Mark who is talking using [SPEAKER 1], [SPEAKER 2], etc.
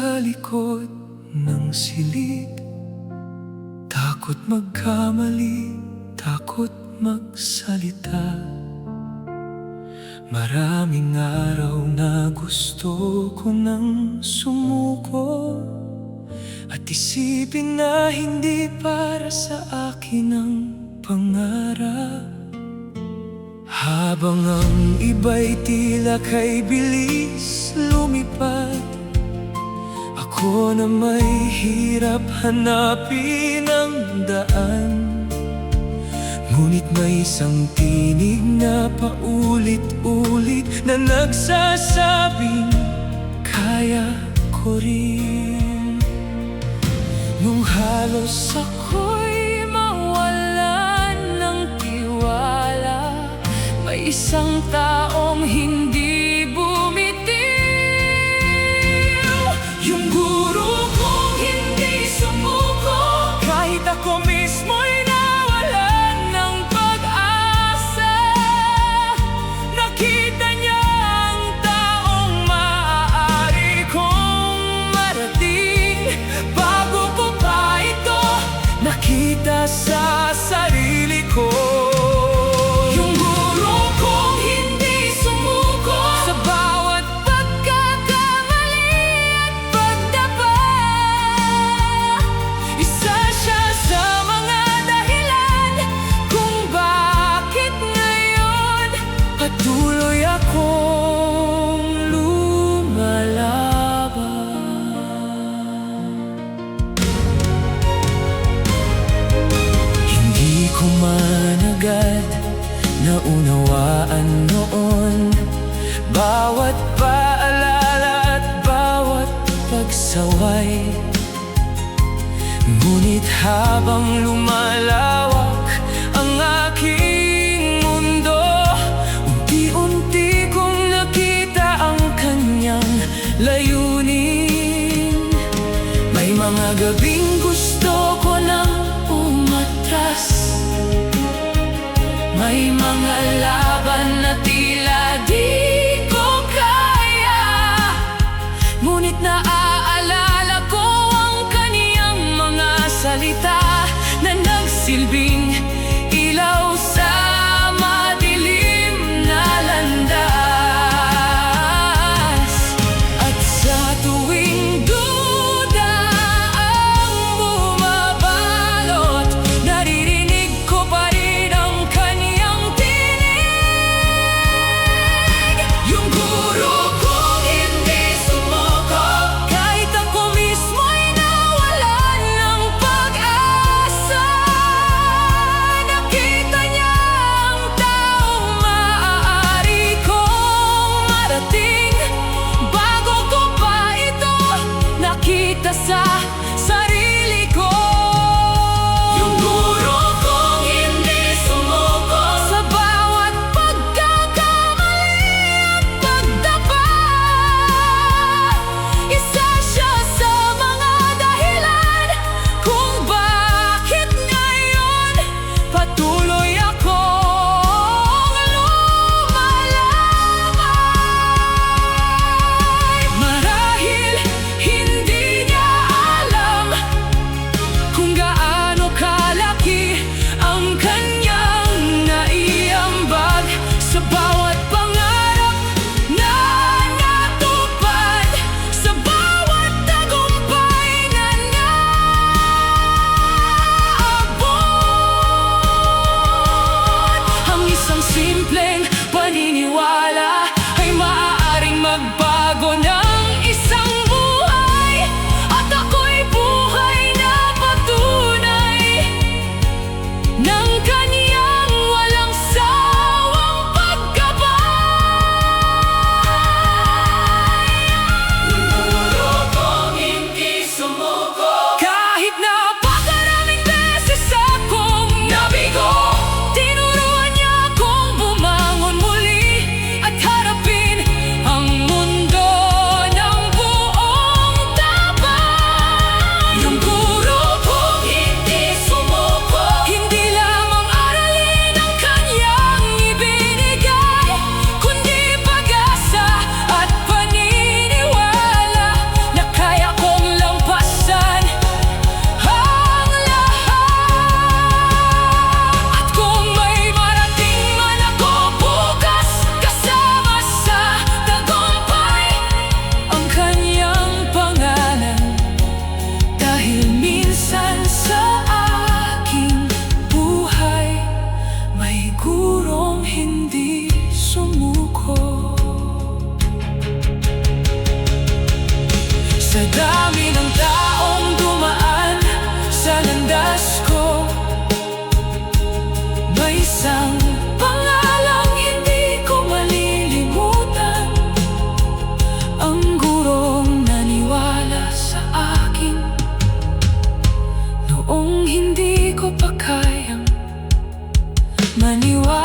[SPEAKER 1] sa likod ng silid. Takot magkamali, takot magsalita. Maraming araw na gusto ko nang sumuko at isipin na hindi para sa akin ang pangarap. Habang ang iba'y tila kay bilis lumipad, ako na may hirap hanapin ang daan. Ngunit may isang tinig na paulit-ulit na nagsasabing kaya ko rin. Nung halos ako'y mawalan ng tiwala, may isang taong hindi bumitiw. Yung guro kong hindi sumuko, kahit ako mismo'y nawalan ng pag-asa. Nakita niya ang taong maaari kong marating. Bago ko pa ito nakita sa sarili ko. Patuloy akong lumalaban. Hindi ko man agad naunawaan noon bawat paalala at bawat pagsaway. Ngunit habang lumalawak ang aking mundo, unti-unti kong nakita ang kanyang layunin. May mga gabing gusto ko nang umatras, may mga laban na tila di ko kaya. Ngunit naaalala ko ang kaniyang mga salita na nagsilbing ilaw sa madilim na landas. At sa tuwing duda ang bumabalot, naririnig ko pa rin ang kaniyang tinig. Yung guro kong hindi sumuko, kahit ako mismo'y nawalan ng pag-asa. Nakita niya ang taong maaari kong marating. Bago ko pa ito nakita sa sarili ko. Yung guro kong hindi sumuko, sa bawat pagkakamali at pagtapat, isa siya sa mga dahilan kung bakit ngayon patuloy akong lumalakay. Marahil hindi niya alam dami ng taong dumaan sa landas ko. May isang pangalang hindi ko malilimutan, ang gurong naniwala sa akin noong hindi ko pa kayang maniwala.